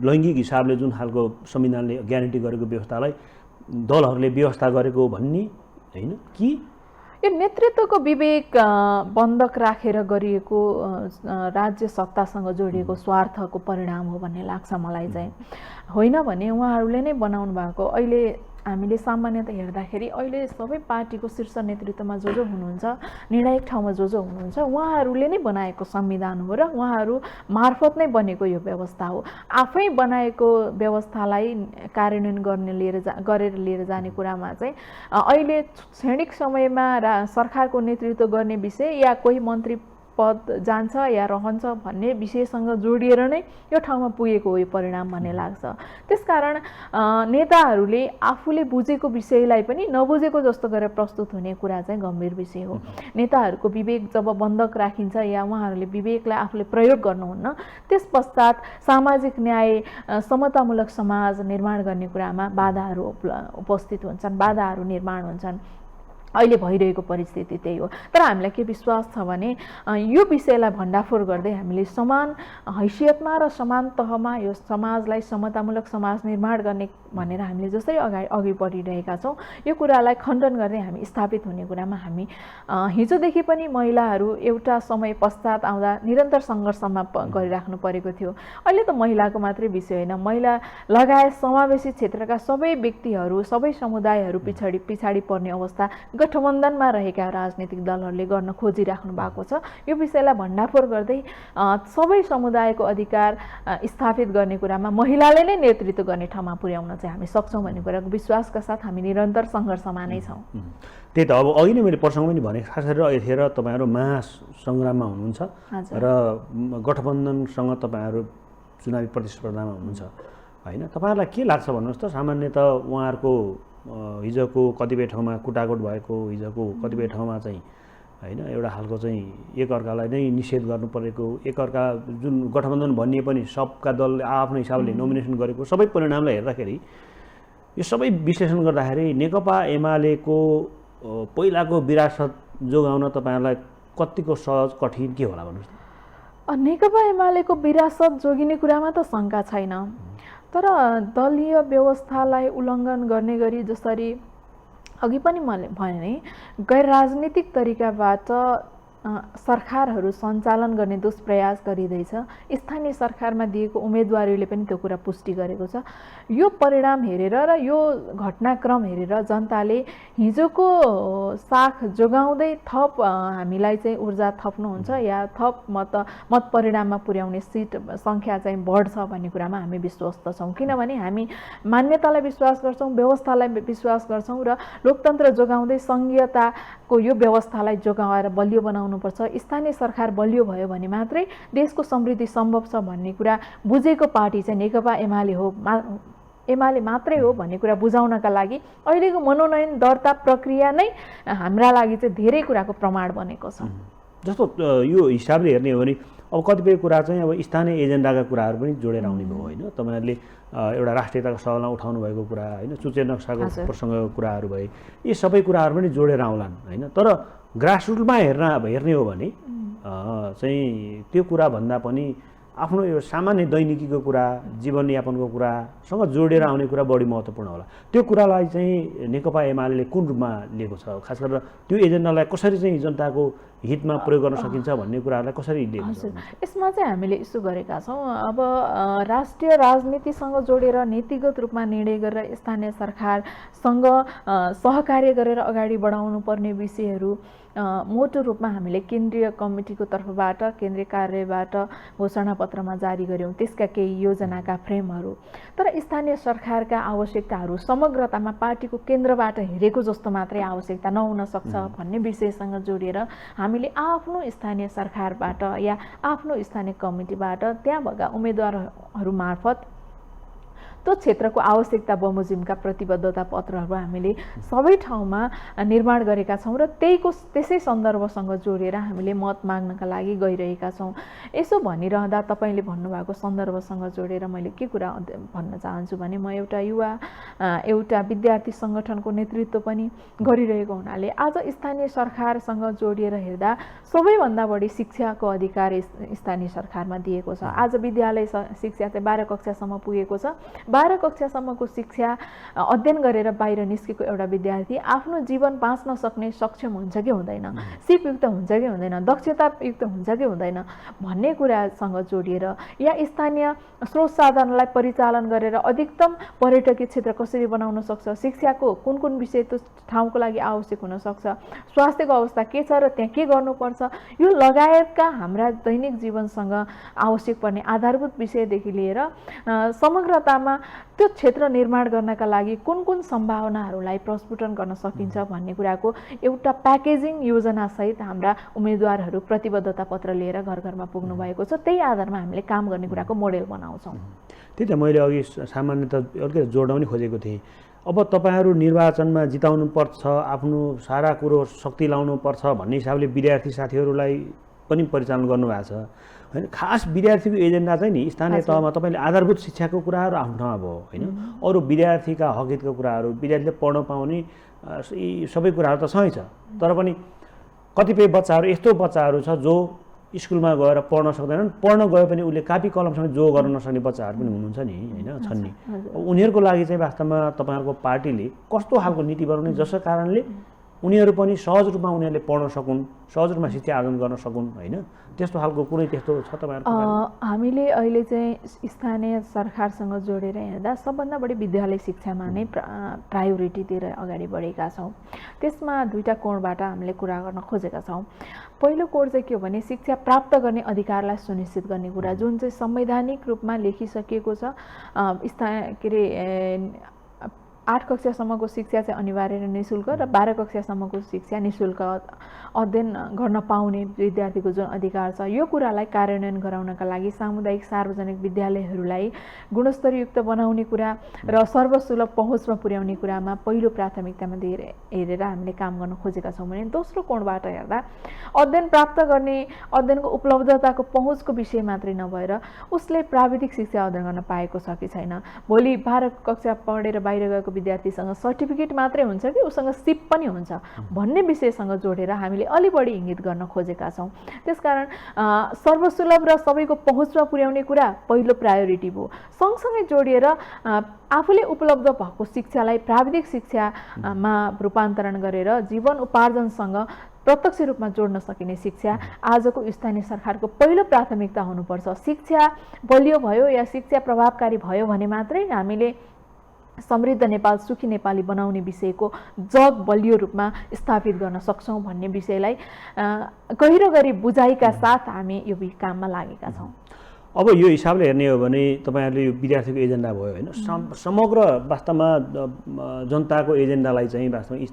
लैङ्गिक हिसाबले जुन खालको संविधानले ग्यारेन्टी गरेको व्यवस्थालाई दलहरूले व्यवस्था गरेको भन्ने होइन कि यो नेतृत्वको विवेक बन्धक राखेर गरिएको राज्य सत्तासँग जोडिएको स्वार्थको परिणाम हो भन्ने लाग्छ मलाई चाहिँ। होइन भने उहाँहरूले नै बनाउनु भएको अहिले हामीले सामान्यतः हेर्दाखेरि अहिले सबै पार्टीको शीर्ष नेतृत्वमा जो हुनुहुन्छ, निर्णायक ठाउँमा जो हुनुहुन्छ, उहाँहरूले नै बनाएको संविधान हो र उहाँहरू मार्फत नै बनेको यो व्यवस्था हो। आफै बनाएको व्यवस्थालाई कार्यान्वयन गरेर लिएर जाने कुरामा चाहिँ अहिले क्षणिक समयमा सरकारको नेतृत्व गर्ने विषय या कोही मन्त्री पद जान्छ या रहन्छ भन्ने विषयसँग जोडिएर नै यो ठाउँमा पुगेको हो यो परिणाम भन्ने लाग्छ। त्यसकारण नेताहरूले आफूले बुझेको विषयलाई पनि नबुझेको जस्तो गरेर प्रस्तुत हुने कुरा चाहिँ गम्भीर विषय हो। नेताहरूको विवेक जब बन्धक राखिन्छ या उहाँहरूले विवेकलाई आफूले प्रयोग गर्नुहुन्न, त्यस पश्चात सामाजिक न्याय समतामूलक समाज निर्माण गर्ने कुरामा बाधाहरू उपस्थित हुन्छन्, बाधाहरू निर्माण हुन्छन्। अहिले भइरहेको परिस्थिति त्यही हो। तर हामीलाई के विश्वास छ भने यो विषयलाई भण्डाफोर गर्दै हामीले समान हैसियतमा र समान तहमा यो समाजलाई समतामूलक समाज निर्माण गर्ने भनेर हामीले जसरी अघि बढिरहेका छौँ, यो कुरालाई खण्डन गर्दै हामी स्थापित हुने कुरामा हामी हिजोदेखि पनि महिलाहरू एउटा समय पश्चात आउँदा निरन्तर सङ्घर्षमा गरिराख्नु परेको थियो। अहिले त महिलाको मात्रै विषय होइन, महिला लगायत समावेशी क्षेत्रका सबै व्यक्तिहरू, सबै समुदायहरू पछाडि पर्ने अवस्था गठबन्धनमा रहेका राजनीतिक दलहरूले गर्न खोजिराख्नु भएको छ। यो विषयलाई भण्डाफोर गर्दै सबै समुदायको अधिकार स्थापित गर्ने कुरामा महिलाले नै नेतृत्व गर्ने ठाउँमा पुर्याउन चाहिँ हामी सक्छौँ भन्ने कुराको विश्वासका साथ हामी निरन्तर सङ्घर्षमा नै छौँ। त्यही त अब अघि नै मैले प्रसङ्ग पनि भने, खास गरेर यतिखेर तपाईँहरू महासङ्ग्राममा हुनुहुन्छ र गठबन्धनसँग तपाईँहरू चुनावी प्रतिस्पर्धामा हुनुहुन्छ होइन। तपाईँहरूलाई के लाग्छ भन्नुहोस् त? सामान्यतः उहाँहरूको हिजोको कतिपय ठाउँमा कुटाकुट भएको, हिजोको कतिपय ठाउँमा चाहिँ होइन एउटा खालको चाहिँ एकअर्कालाई नै निषेध गर्नु परेको, एकअर्का जुन गठबन्धन भनिए पनि सबका दलले आफ्नो हिसाबले नोमिनेसन गरेको सबै परिणामलाई हेर्दाखेरि यो सबै विश्लेषण गर्दाखेरि नेकपा एमालेको पहिलाको विरासत जोगाउन तपाईँहरूलाई कतिको सहज कठिन के होला भन्नुहोस् त? नेकपा एमालेको विरासत जोगिने कुरामा त शङ्का छैन, तर दलीय व्यवस्थालाई उल्लङ्घन गर्ने गरी जसरी अघि पनि मैले भने गैर राजनीतिक तरिकाबाट सरकारहरू सञ्चालन गर्ने दुष्प्रयास गरिँदैछ। स्थानीय सरकारमा दिएको उम्मेदवारीले पनि त्यो कुरा पुष्टि गरेको छ। यो परिणाम हेरेर र यो घटनाक्रम हेरेर जनताले हिजोको साख जोगाउँदै थप हामीलाई चाहिँ ऊर्जा थप्नुहुन्छ या थप मत परिणाममा पुर्याउने सिट सङ्ख्या चाहिँ बढ्छ भन्ने कुरामा हामी विश्वस्त छौँ। किनभने हामी मान्यतालाई विश्वास गर्छौँ, व्यवस्थालाई विश्वास गर्छौँ र लोकतन्त्र जोगाउँदै सङ्घीयताको यो व्यवस्थालाई जोगाएर बलियो बनाउनुपर्छ। स्थानीय सरकार बलियो भयो भने मात्रै देशको समृद्धि सम्भव छ भन्ने कुरा बुझेको पार्टी चाहिँ नेकपा एमाले हो, एमाले मात्रै हो भन्ने कुरा बुझाउनका लागि अहिलेको मनोनयन दर्ता प्रक्रिया नै हाम्रा लागि चाहिँ धेरै कुराको प्रमाण बनेको छ। जस्तो यो हिसाबले हेर्ने हो भने अब कतिपय कुरा चाहिँ अब स्थानीय एजेन्डाका कुराहरू पनि जोडेर आउने भयो होइन। तपाईँहरूले एउटा राष्ट्रियताको सवालमा उठाउनु भएको कुरा होइन, चुचे नक्साको प्रसङ्गको कुराहरू भए, यी सबै कुराहरू पनि जोडेर आउलान् होइन। तर ग्रासरुटमा हेर्ने हो भने चाहिँ त्यो कुरा भन्दा पनि आफ्नो यो सामान्य दैनिकीको कुरा, जीवनयापनको कुरासँग जोडेर आउने कुरा बढी महत्त्वपूर्ण होला। त्यो कुरालाई चाहिँ नेकपा एमाले कुन रूपमा लिएको छ, खास गरेर त्यो एजेन्डालाई कसरी चाहिँ जनताको हितमा प्रयोग गर्न सकिन्छ भन्ने कुराहरूलाई कसरी लिएको छ? यसमा चाहिँ हामीले यसो गरेका छौँ। अब राष्ट्रिय राजनीतिसँग जोडेर नीतिगत रूपमा निर्णय गरेर स्थानीय सरकारसँग सहकार्य गरेर अगाडि बढाउनु पर्ने विषयहरू मोटो रूपमा हामीले केन्द्रीय कमिटीको तर्फबाट, केन्द्रीय कार्यालयबाट घोषणापत्रमा जारी गर्यौँ, त्यसका केही योजनाका फ्रेमहरू। तर स्थानीय सरकारका आवश्यकताहरू समग्रतामा पार्टीको केन्द्रबाट हेरेको जस्तो मात्रै आवश्यकता नहुन सक्छ भन्ने विषयसँग जोडिएर हामीले आफ्नो स्थानीय सरकारबाट या आफ्नो स्थानीय कमिटीबाट त्यहाँ भएका उम्मेदवारहरू मार्फत त्यो क्षेत्रको आवश्यकता बमोजिमका प्रतिबद्धता पत्रहरू हामीले सबै ठाउँमा निर्माण गरेका छौँ र त्यसै सन्दर्भसँग जोडेर हामीले मत माग्नका लागि गइरहेका छौँ। यसो भनिरहँदा तपाईँले भन्नुभएको सन्दर्भसँग जोडेर मैले के कुरा भन्न चाहन्छु भने म एउटा विद्यार्थी सङ्गठनको नेतृत्व पनि गरिरहेको हुनाले आज स्थानीय सरकारसँग जोडिएर हेर्दा सबैभन्दा बढी शिक्षाको अधिकार स्थानीय सरकारमा दिएको छ। आज विद्यालय शिक्षा चाहिँ 12 कक्षासम्म पुगेको छ। 12 कक्षासम्मको शिक्षा अध्ययन गरेर बाहिर निस्केको एउटा विद्यार्थी आफ्नो जीवन बाँच्न सक्ने सक्षम हुन्छ कि हुँदैन, सिपयुक्त हुन्छ कि हुँदैन, दक्षतायुक्त हुन्छ कि हुँदैन भन्ने कुरासँग जोडिएर या स्थानीय स्रोत साधनलाई परिचालन गरेर अधिकतम पर्यटकीय क्षेत्र कसरी बनाउन सक्छ, शिक्षाको कुन कुन विषय त्यो ठाउँको लागि आवश्यक हुन सक्छ, स्वास्थ्यको अवस्था के छ र त्यहाँ के गर्नुपर्छ, यो लगायतका हाम्रा दैनिक जीवनसँग आवश्यक पर्ने आधारभूत विषयदेखि लिएर समग्रतामा त्यो क्षेत्र निर्माण गर्नका लागि कुन कुन सम्भावनाहरूलाई प्रस्फुटन गर्न सकिन्छ भन्ने कुराको एउटा प्याकेजिङ योजनासहित हाम्रा उम्मेदवारहरू प्रतिबद्धता पत्र लिएर घर घरमा पुग्नु भएको छ। त्यही आधारमा हामीले काम गर्ने कुराको मोडेल बनाउँछौँ। त्यही त मैले अघि सामान्यतः अलिकति जोड्न पनि खोजेको थिएँ। अब तपाईँहरू निर्वाचनमा जिताउनु पर्छ, आफ्नो सारा कुरो शक्ति लाउनु पर्छ भन्ने हिसाबले विद्यार्थी साथीहरूलाई पनि परिचालन गर्नुभएको छ होइन। खास विद्यार्थीको एजेन्डा चाहिँ नि स्थानीय तहमा तपाईँले आधारभूत शिक्षाको कुराहरू आफ्नो ठाउँमा भयो होइन, अरू विद्यार्थीका हकहितका कुराहरू, विद्यार्थीले पढ्न पाउने यी सबै कुराहरू त सँगै छ। तर पनि कतिपय बच्चाहरू यस्तो बच्चाहरू छ जो स्कुलमा गएर पढ्न सक्दैनन्, पढ्न गए पनि उसले कापी कलमसँग जो गर्न नसक्ने बच्चाहरू पनि हुनुहुन्छ नि होइन, छन् नि। उनीहरूको लागि चाहिँ वास्तवमा तपाईँहरूको पार्टीले कस्तो खालको नीति बनाउने जसको कारणले उनीहरू पनि सहज रूपमा उनीहरूले पढ्न सकुन्, सहज रूपमा शिक्षा आर्जन गर्न सकुन् होइन, त्यस्तो खालको कुनै त्यस्तो छ तपाईँहरूको? हामीले अहिले चाहिँ स्थानीय सरकारसँग जोडेर हेर्दा सबभन्दा बढी विद्यालय शिक्षामा नै प्रायोरिटी दिएर अगाडि बढेका छौँ। त्यसमा दुईवटा कोणबाट हामीले कुरा गर्न खोजेका छौँ। पहिलो कोण चाहिँ के हो भने शिक्षा प्राप्त गर्ने अधिकारलाई सुनिश्चित गर्ने कुरा, जुन चाहिँ संवैधानिक रूपमा लेखिसकिएको छ। 8 कक्षासम्मको शिक्षा चाहिँ अनिवार्य र निःशुल्क र 12 कक्षासम्मको शिक्षा निःशुल्क अध्ययन गर्न पाउने विद्यार्थीको जुन अधिकार छ, यो कुरालाई कार्यान्वयन गराउनका लागि सामुदायिक सार्वजनिक विद्यालयहरूलाई गुणस्तरयुक्त बनाउने कुरा र सर्वसुलभ पहुँचमा पुर्याउने कुरामा पहिलो प्राथमिकतामा हेरेर हामीले काम गर्न खोजेका छौँ भने दोस्रो कोणबाट हेर्दा अध्ययन प्राप्त गर्ने, अध्ययनको उपलब्धताको पहुँचको विषय मात्रै नभएर उसले प्राविधिक शिक्षा अध्ययन गर्न पाएको छ कि छैन, भोलि 12 कक्षा पढेर बाहिर गएको विद्यार्थीसँग सर्टिफिकेट मात्रै हुन्छ कि उसँग सिप पनि हुन्छ भन्ने विषयसँग जोडेर हामीले अलि बढी इङ्गित गर्न खोजेका छौँ। त्यसकारण सर्वसुलभ र सबैको पहुँचमा पुर्याउने कुरा पहिलो प्रायोरिटी भयो। सँगसँगै जोडिएर आफूले उपलब्ध भएको शिक्षालाई प्राविधिक शिक्षामा रूपान्तरण गरेर जीवन उपार्जनसँग प्रत्यक्ष रूपमा जोड्न सकिने शिक्षा आजको स्थानीय सरकारको पहिलो प्राथमिकता हुनुपर्छ। शिक्षा बलियो भयो या शिक्षा प्रभावकारी भयो भने मात्रै हामीले समृद्ध नेपाल सुखी नेपाली बनाउने विषयको जग बलियो रूपमा स्थापित गर्न सक्छौँ भन्ने विषयलाई गहिरो गरी बुझाइका साथ हामी यो काममा लागेका छौँ। अब यो हिसाबले हेर्ने हो भने तपाईँहरूले यो विद्यार्थीको एजेन्डा भयो होइन, समग्र वास्तवमा जनताको एजेन्डालाई चाहिँ वास्तवमा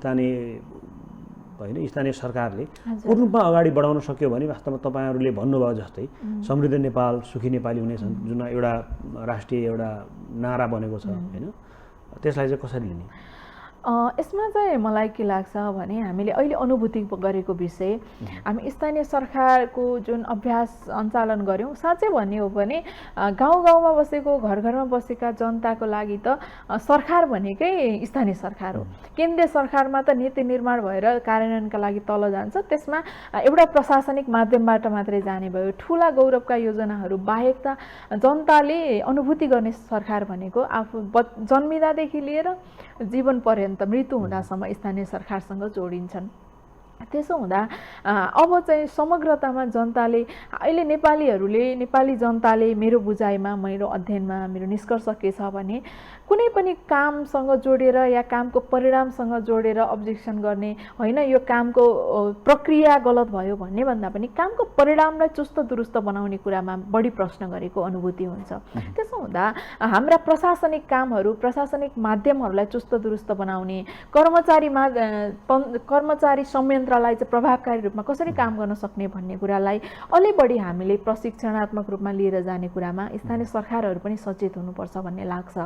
स्थानीय सरकारले पूर्ण रूपमा अगाडि बढाउन सक्यो भने वास्तवमा तपाईँहरूले भन्नुभयो जस्तै समृद्ध नेपाल सुखी नेपाली हुनेछन् जुन एउटा राष्ट्रिय एउटा नारा बनेको छ होइन, त्यसलाई चाहिँ कसरी लिने? यसमा चाहिँ मलाई के लाग्छ भने हामीले अहिले अनुभूति गरेको विषय हामी स्थानीय सरकारको जुन अभ्यास सञ्चालन गऱ्यौँ, साँच्चै भन्ने हो भने गाउँ गाउँमा बसेको घर घरमा बसेका जनताको लागि त सरकार भनेकै स्थानीय सरकार हो। केन्द्रीय सरकारमा त नीति निर्माण भएर कार्यान्वयनका लागि तल जान्छ, त्यसमा एउटा प्रशासनिक माध्यमबाट मात्रै जाने भयो। ठुला गौरवका योजनाहरू बाहेक त जनताले अनुभूति गर्ने सरकार भनेको आफू जन्मिँदादेखि लिएर जीवन पर्यन्त मृत्यु हुँदासम्म स्थानीय सरकारसँग जोडिन्छन्। त्यसो हुँदा अब चाहिँ समग्रतामा जनताले अहिले नेपाली जनताले मेरो बुझाइमा मेरो अध्ययनमा मेरो निष्कर्ष के छ भने कुनै पनि कामसँग जोडेर या कामको परिणामसँग जोडेर अब्जेक्सन गर्ने होइन, यो कामको प्रक्रिया गलत भयो भन्ने भन्दा पनि कामको परिणामलाई चुस्त दुरुस्त बनाउने कुरामा बढी प्रश्न गरेको अनुभूति हुन्छ। त्यसो हुँदा हाम्रा प्रशासनिक कामहरू प्रशासनिक माध्यमहरूलाई चुस्त दुरुस्त बनाउने कर्मचारी संयन्त्रलाई चाहिँ प्रभावकारी रूपमा कसरी काम गर्न सक्ने भन्ने कुरालाई अलि बढी हामीले प्रशिक्षणात्मक रूपमा लिएर जाने कुरामा स्थानीय सरकारहरू पनि सचेत हुनुपर्छ भन्ने लाग्छ।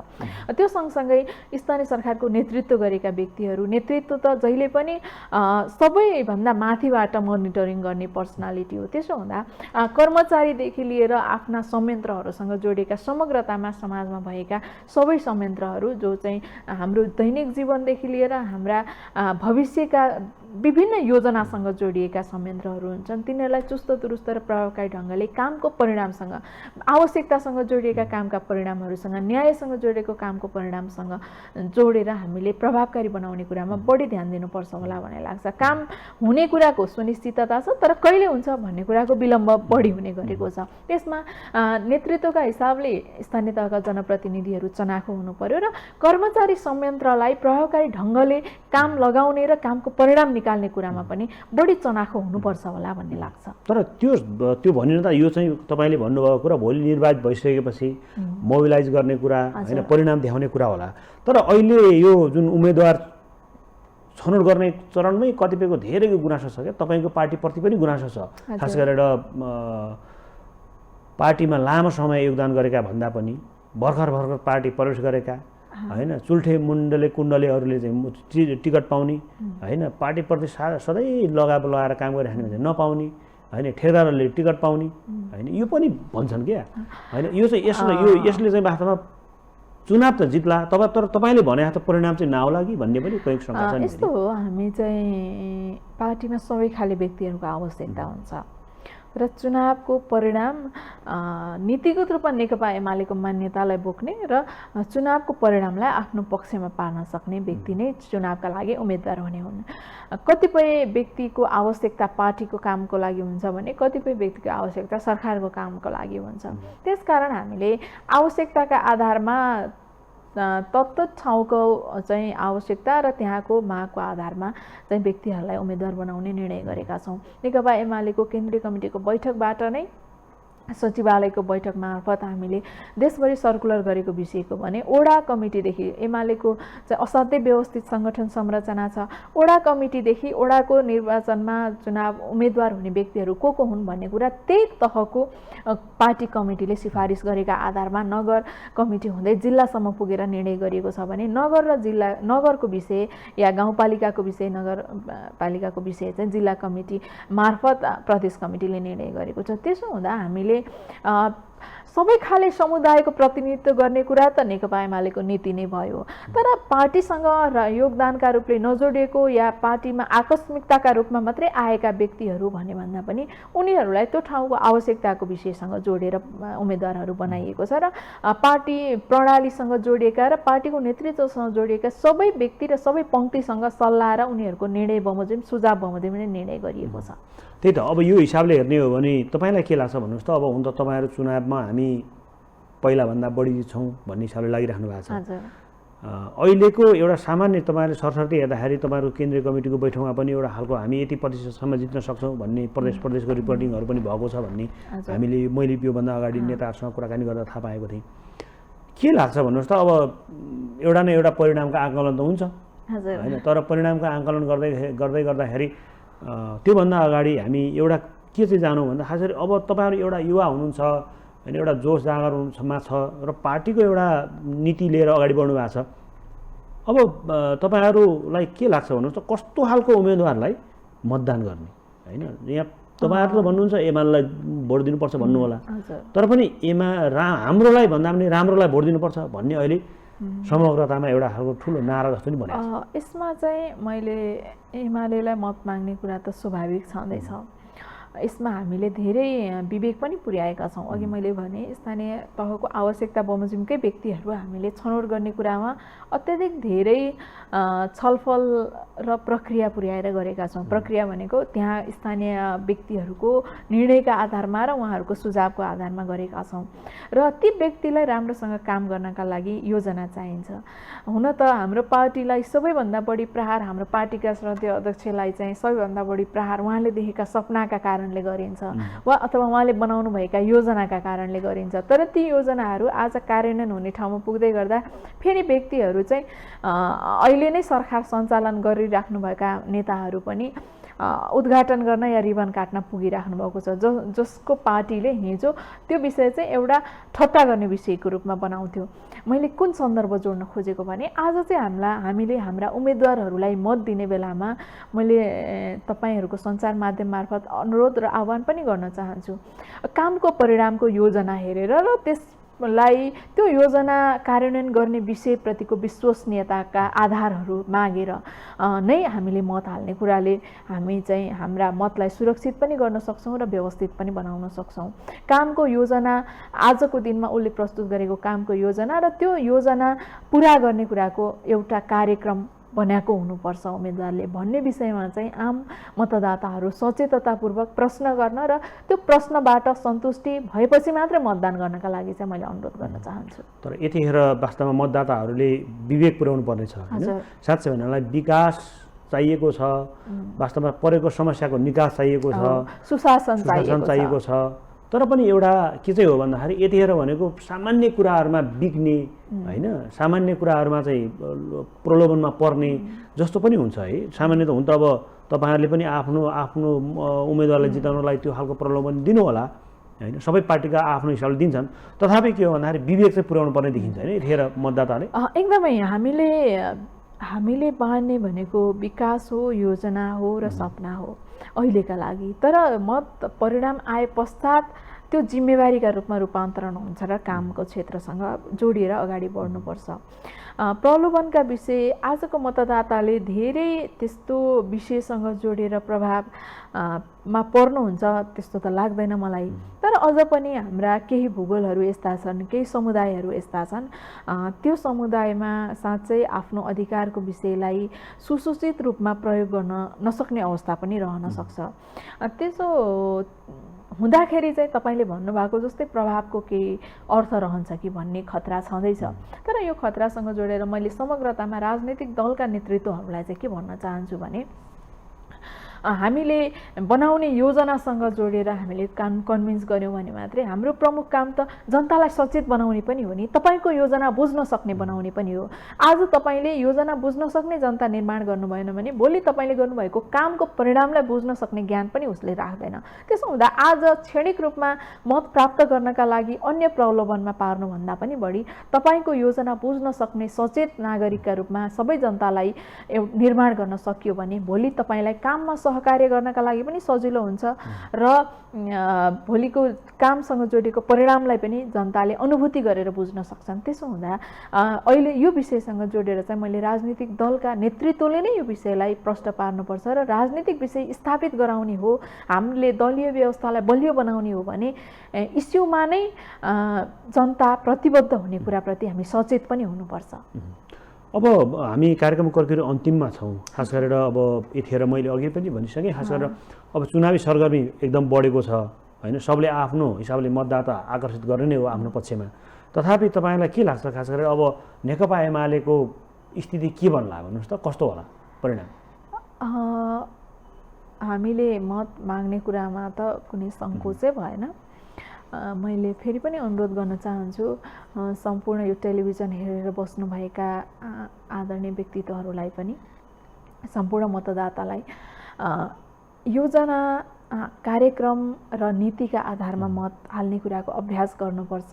त्यो सँगसँगै स्थानीय सरकारको नेतृत्व गरेका व्यक्तिहरू नेतृत्व त जहिले पनि सबैभन्दा माथिबाट मोनिटरिङ गर्ने पर्सनालिटी हो। त्यसो हुँदा कर्मचारीदेखि लिएर आफ्ना संयन्त्रहरूसँग जोडेका समग्रतामा समाजमा भएका सबै संयन्त्रहरू जो चाहिँ हाम्रो दैनिक जीवनदेखि लिएर हाम्रा भविष्यका विभिन्न योजनासँग जोडिएका संयन्त्रहरू हुन्छन्, तिनीहरूलाई चुस्त दुरुस्त र प्रभावकारी ढङ्गले कामको परिणामसँग आवश्यकतासँग जोडिएका कामका परिणामहरूसँग न्यायसँग जोडिएको कामको परिणामसँग जोडेर हामीले प्रभावकारी बनाउने कुरामा बढी ध्यान दिनुपर्छ होला भन्ने लाग्छ। काम हुने कुराको सुनिश्चितता छ तर कहिले हुन्छ भन्ने कुराको विलम्ब बढी हुने गरेको छ। त्यसमा नेतृत्वका हिसाबले स्थानीय तहका जनप्रतिनिधिहरू चनाखो हुनु पर्यो र कर्मचारी संयन्त्रलाई प्रभावकारी ढङ्गले काम लगाउने र कामको परिणाम निकाल्ने कुरामा पनि बढी चनाखो हुनुपर्छ होला भन्ने लाग्छ। तर त्यो भनिन त यो चाहिँ तपाईँले भन्नुभएको कुरा भोलि निर्वाचित भइसकेपछि मोबिलाइज गर्ने कुरा होइन, परिणाम देखाउने कुरा होला। तर अहिले यो जुन उम्मेदवार छनौट गर्ने चरणमै कतिपयको धेरै गुनासो छ क्या, तपाईँको पार्टीप्रति पनि गुनासो छ, खास गरेर पार्टीमा लामो समय योगदान गरेका भन्दा पनि भर्खर पार्टी प्रवेश गरेका होइन, चुल्ठे कुण्डलेहरूले चाहिँ टिकट पाउने होइन, पार्टीप्रति सधैँ लगाएर काम गरिराख्ने नपाउने होइन, ठेकेदारहरूले टिकट पाउने होइन, यो पनि भन्छन् क्या होइन। यो चाहिँ यसले चाहिँ वास्तवमा चुनाव त जित्ला तर तपाईँले भने त परिणाम चाहिँ नआउला कि भन्ने पनि कहीँ शङ्का छ। यस्तो हो, हामी चाहिँ पार्टीमा सबै खाले व्यक्तिहरूको आवश्यकता हुन्छ र चुनावको परिणाम नीतिगत रूपमा नेकपा एमालेको मान्यतालाई बोक्ने र चुनावको परिणामलाई आफ्नो पक्षमा पार्न सक्ने व्यक्ति नै चुनावका लागि उम्मेदवार हुने हुन्। कतिपय व्यक्तिको आवश्यकता पार्टीको कामको लागि हुन्छ भने कतिपय व्यक्तिको आवश्यकता सरकारको कामको लागि हुन्छ। त्यसकारण हामीले आवश्यकताका आधारमा तत्त ठाउँको चाहिँ आवश्यकता र त्यहाँको मागको आधारमा चाहिँ व्यक्तिहरूलाई उम्मेदवार बनाउने निर्णय गरेका छौँ। नेकपा एमालेको केन्द्रीय कमिटीको बैठकबाट नै सचिवालयको बैठक मार्फत हामीले देशभरि सर्कुलर गरेको विषयको भने ओडा कमिटीदेखि एमालेको चाहिँ असाध्यै व्यवस्थित सङ्गठन संरचना छ। ओडा कमिटीदेखि ओडाको निर्वाचनमा चुनाव उम्मेदवार हुने व्यक्तिहरू को हुन् भन्ने कुरा त्यही तहको पार्टी कमिटीले सिफारिस गरेका आधारमा नगर कमिटी हुँदै जिल्लासम्म पुगेर निर्णय गरिएको छ भने नगर र जिल्ला नगरको विषय या गाउँपालिकाको विषय नगरपालिकाको विषय चाहिँ जिल्ला कमिटी मार्फत प्रदेश कमिटीले निर्णय गरेको छ। त्यसो हुँदा हामीले सबै खाले समुदायको प्रतिनिधित्व गर्ने कुरा त नेकपा एमालेको नीति नै भयो। तर पार्टीसँग योगदानका रूपले नजोडिएको या पार्टीमा आकस्मिकताका रूपमा मात्रै आएका व्यक्तिहरू भन्ने भन्दा पनि उनीहरूलाई त्यो ठाउँको आवश्यकताको विषयसँग जोडेर उम्मेदवारहरू बनाइएको छ र पार्टी प्रणालीसँग जोडिएका र पार्टीको नेतृत्वसँग जोडिएका सबै व्यक्ति र सबै पङ्क्तिसँग सल्लाह र उनीहरूको निर्णय बमोजिम सुझाव बमोजिम निर्णय गरिएको छ। त्यही त अब यो हिसाबले हेर्ने हो भने तपाईँलाई के लाग्छ भन्नुहोस् त? अब हुन त तपाईँहरू चुनावमा हामी पहिलाभन्दा बढी छौँ भन्ने हिसाबले लागिराख्नु भएको छ। अहिलेको एउटा सामान्य तपाईँहरूले सरसर्ती हेर्दाखेरि तपाईँहरू केन्द्रीय कमिटीको बैठकमा पनि एउटा खालको हामी यति प्रतिशतसम्म जित्न सक्छौँ भन्ने प्रदेशको रिपोर्टिङहरू पनि भएको छ भन्ने हामीले मैले योभन्दा अगाडि नेताहरूसँग कुराकानी गर्दा थाहा पाएको थिएँ। के लाग्छ भन्नुहोस् त? अब एउटा न एउटा परिणामको आकलन त हुन्छ होइन, तर परिणामको आकलन गर्दै गर्दाखेरि त्योभन्दा अगाडि हामी एउटा के चाहिँ जानौँ भन्दा खास गरी अब तपाईँहरू एउटा युवा हुनुहुन्छ होइन, एउटा जोस जागरमा छ र पार्टीको एउटा नीति लिएर अगाडि बढ्नु भएको छ। अब तपाईँहरूलाई के लाग्छ भन्नुहोस् त, कस्तो खालको उम्मेदवारलाई मतदान गर्ने होइन? यहाँ तपाईँहरू त भन्नुहुन्छ एमालेलाई भोट दिनुपर्छ भन्नु होला, तर पनि हाम्रोलाई भन्दा पनि राम्रोलाई भोट दिनुपर्छ भन्ने अहिले समग्रतामा एउटा खालको ठुलो नारा जस्तो नि भनेको छ। यसमा चाहिँ मैले एमालेलाई मत माग्ने कुरा त स्वाभाविक छँदैछ। यसमा हामीले धेरै विवेक पनि पुर्याएका छौँ। अघि मैले भने स्थानीय तहको आवश्यकता बमोजिमकै व्यक्तिहरू हामीले छनौट गर्ने कुरामा अत्याधिक धेरै छलफल र प्रक्रिया पुर्याएर गरेका छौँ। प्रक्रिया भनेको त्यहाँ स्थानीय व्यक्तिहरूको निर्णयका आधारमा र उहाँहरूको सुझावको आधारमा गरेका छौँ र ती व्यक्तिलाई राम्रोसँग काम गर्नका लागि योजना चाहिन्छ। हुन त हाम्रो पार्टीलाई सबैभन्दा बढी प्रहार हाम्रो पार्टीका श्रद्धेय अध्यक्षलाई चाहिँ सबैभन्दा बढी प्रहार उहाँले देखेका सपनाका कारणले गरिन्छ वा अथवा उहाँले बनाउनु भएका योजनाका कारणले गरिन्छ। तर ती योजनाहरू आज कार्यान्वयन हुने ठाउँमा पुग्दै गर्दा फेरि व्यक्तिहरू चाहिँ अहिले नै सरकार सञ्चालन गरिराख्नुभएका नेताहरू पनि उद्घाटन गर्न या रिबन काट्न पुगिराख्नु भएको छ, जसको पार्टीले हिजो त्यो विषय चाहिँ एउटा ठट्टा गर्ने विषयको रूपमा बनाउँथ्यो। मैले कुन सन्दर्भ जोड्न खोजेको भने आज चाहिँ हामीले हाम्रा उम्मेदवारहरूलाई मत दिने बेलामा मैले तपाईँहरूको सञ्चार माध्यम मार्फत अनुरोध र आह्वान पनि गर्न चाहन्छु। कामको परिणामको योजना हेरेर र त्यसलाई त्यो योजना कार्यान्वयन गर्ने विषयप्रतिको विश्वसनीयताका आधारहरू मागेर नै हामीले मत हाल्ने कुराले हामी चाहिँ हाम्रा मतलाई सुरक्षित पनि गर्न सक्छौँ र व्यवस्थित पनि बनाउन सक्छौँ। कामको योजना आजको दिनमा उसले प्रस्तुत गरेको कामको योजना र त्यो योजना पुरा गर्ने कुराको एउटा कार्यक्रम बनाएको हुनुपर्छ उम्मेदवारले भन्ने विषयमा चाहिँ आम मतदाताहरू सचेततापूर्वक प्रश्न गर्न र त्यो प्रश्नबाट सन्तुष्टि भएपछि मात्र मतदान गर्नका लागि चाहिँ मैले अनुरोध गर्न चाहन्छु। तर यतिखेर वास्तवमा मतदाताहरूले विवेक पुर्याउनु पर्नेछ होइन? साँच्चै भन्नलाई विकास चाहिएको छ, वास्तवमा परेको समस्याको निकास चाहिएको छ, सुशासन चाहिएको छ। तर पनि एउटा के चाहिँ हो भन्दाखेरि यतिखेर भनेको सामान्य कुराहरूमा बिग्ने होइन, सामान्य कुराहरूमा चाहिँ प्रलोभनमा पर्ने जस्तो पनि हुन्छ है। सामान्य त हुन त अब तपाईँहरूले पनि आफ्नो उम्मेदवारलाई जिताउनलाई त्यो खालको प्रलोभन दिनु होला होइन, सबै पार्टीका आफ्नो हिसाबले दिन्छन्। तथापि के हो भन्दाखेरि विवेक चाहिँ पुर्याउनु पर्ने देखिन्छ होइन यतिखेर मतदाताले। एकदमै हामीले बाँड्ने भनेको विकास हो, योजना हो र सपना हो अहिलेका लागि। तर मत परिणाम आए पश्चात त्यो जिम्मेवारीका रूपमा रूपान्तरण हुन्छ र कामको क्षेत्रसँग जोडिएर अगाडि बढ्नुपर्छ। प्रलोभनका विषय आजको मतदाताले धेरै त्यस्तो विषयसँग जोडेर प्रभावमा पर्नुहुन्छ त्यस्तो त लाग्दैन मलाई। तर अझ पनि हाम्रा केही भूगोलहरू यस्ता छन्, केही समुदायहरू यस्ता छन्, त्यो समुदायमा साँच्चै आफ्नो अधिकारको विषयलाई सुसूचित रूपमा प्रयोग गर्न नसक्ने अवस्था पनि रहन सक्छ। त्यसो हुँदाखेरि चाहिँ तपाईँले भन्नुभएको जस्तै प्रभावको केही अर्थ रहन्छ कि भन्ने खतरा छँदैछ। तर यो खतरासँग जोडेर मैले समग्रतामा राजनैतिक दलका नेतृत्वहरूलाई चाहिँ के भन्न चाहन्छु भने हामीले बनाउने योजनासँग जोडेर हामीले कन्भिन्स गर्यौँ भने मात्रै हाम्रो प्रमुख काम त जनतालाई सचेत बनाउने पनि हो नि, तपाईँको योजना बुझ्न सक्ने बनाउने पनि हो। आज तपाईँले योजना बुझ्न सक्ने जनता निर्माण गर्नु भएन भने भोलि तपाईँले गर्नुभएको कामको परिणामलाई बुझ्न सक्ने ज्ञान पनि उसले राख्दैन। त्यसो हुँदा आज क्षणिक रूपमा मत प्राप्त गर्नका लागि अन्य प्रलोभनमा पार्नुभन्दा पनि बढी तपाईँको योजना बुझ्न सक्ने सचेत नागरिकका रूपमा सबै जनतालाई निर्माण गर्न सकियो भने भोलि तपाईँलाई काममा सहकार्य गर्नका लागि पनि सजिलो हुन्छ र भोलिको कामसँग जोडिएको परिणामलाई पनि जनताले अनुभूति गरेर बुझ्न सक्छन्। त्यसो हुँदा अहिले यो विषयसँग जोडेर चाहिँ मैले राजनीतिक दलका नेतृत्वले नै यो विषयलाई प्रश्न पार्नुपर्छ र राजनीतिक विषय स्थापित गराउने हो, हामीले दलीय व्यवस्थालाई बलियो बनाउने हो भने इस्युमा नै जनता प्रतिबद्ध हुने कुराप्रति हामी सचेत पनि हुनुपर्छ। अब हामी कार्यक्रम कर्किएर अन्तिममा छौँ। खास गरेर अब यतिखेर मैले अघि पनि भनिसकेँ, खास गरेर अब चुनावी सरगर्मी एकदम बढेको छ होइन, सबले आफ्नो हिसाबले मतदाता आकर्षित गर्ने नै हो आफ्नो पक्षमा। तथापि तपाईँलाई के लाग्छ, खास गरेर अब नेकपा एमालेको स्थिति के बन्ला भन्नुहोस् त, कस्तो होला परिणाम? हामीले मत माग्ने कुरामा त कुनै सङ्कोचै भएन। मैले फेरि पनि अनुरोध गर्न चाहन्छु सम्पूर्ण यो टेलिभिजन हेरेर बस्नुभएका आदरणीय व्यक्तित्वहरूलाई पनि, सम्पूर्ण मतदातालाई योजना, कार्यक्रम र नीतिका आधारमा मत हाल्ने कुराको अभ्यास गर्नुपर्छ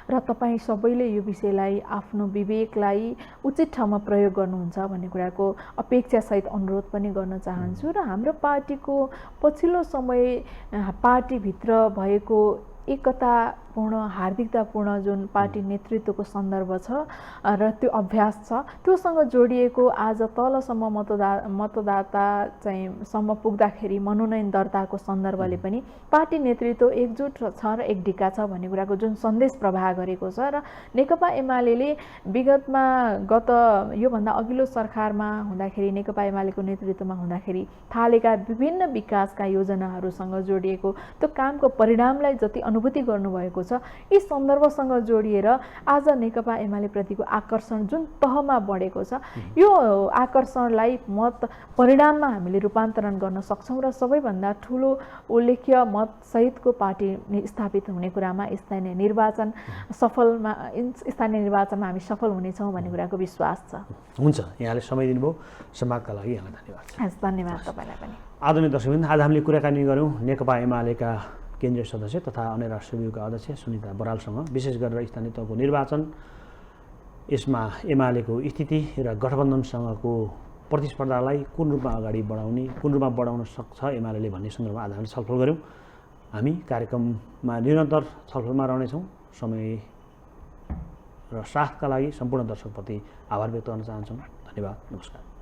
र तपाईँ सबैले यो विषयलाई आफ्नो विवेकलाई उचित ठाउँमा प्रयोग गर्नुहुन्छ भन्ने कुराको अपेक्षासहित अनुरोध पनि गर्न चाहन्छु। र हाम्रो पार्टीको पछिल्लो समय पार्टीभित्र भएको एकतापूर्ण, हार्दिकतापूर्ण जुन पार्टी नेतृत्वको सन्दर्भ छ र त्यो अभ्यास छ, त्योसँग जोडिएको आज तलसम्म मतदाता चाहिँ सम्म पुग्दाखेरि मनोनयन दर्ताको सन्दर्भले पनि पार्टी नेतृत्व एकजुट छ र एक ढिक्का छ भन्ने कुराको जुन सन्देश प्रवाह गरेको छ। र नेकपा एमाले विगतमा गत योभन्दा अघिल्लो सरकारमा हुँदाखेरि, नेकपा एमालेको नेतृत्वमा हुँदाखेरि थालेका विभिन्न विकासका योजनाहरूसँग जोडिएको त्यो कामको परिणामलाई जति अनुभूति गर्नुभएको छ, यी सन्दर्भसँग जोडिएर आज नेकपा एमाले प्रतिको आकर्षण जुन तहमा बढेको छ, यो आकर्षणलाई मत परिणाममा हामीले रूपान्तरण गर्न सक्छौँ र सबैभन्दा ठुलो उल्लेख्य मत सहितको पार्टी स्थापित हुने कुरामा स्थानीय निर्वाचनमा हामी सफल हुनेछौँ भन्ने कुराको विश्वास छ। हुन्छ, यहाँले समय दिनुभयो, संवादका लागि यहाँलाई धन्यवाद। धन्यवाद तपाईँलाई पनि। आदरणीय दर्शकवृन्द, आज हामीले कुराकानी गऱ्यौँ नेकपा एमालेका केन्द्रीय सदस्य तथा अन्य राष्ट्रिय समितिका अध्यक्ष सुनिता बरालसँग, विशेष गरेर स्थानीय तहको निर्वाचन, यसमा एमालेको स्थिति र गठबन्धनसँगको प्रतिस्पर्धालाई कुन रूपमा अगाडि बढाउने, कुन रूपमा बढाउन सक्छ एमाले भन्ने सन्दर्भमा आज हामीले छलफल गऱ्यौँ। हामी कार्यक्रममा निरन्तर छलफलमा रहनेछौँ। समय र साथका लागि सम्पूर्ण दर्शकप्रति आभार व्यक्त गर्न चाहन्छौँ। धन्यवाद, नमस्कार।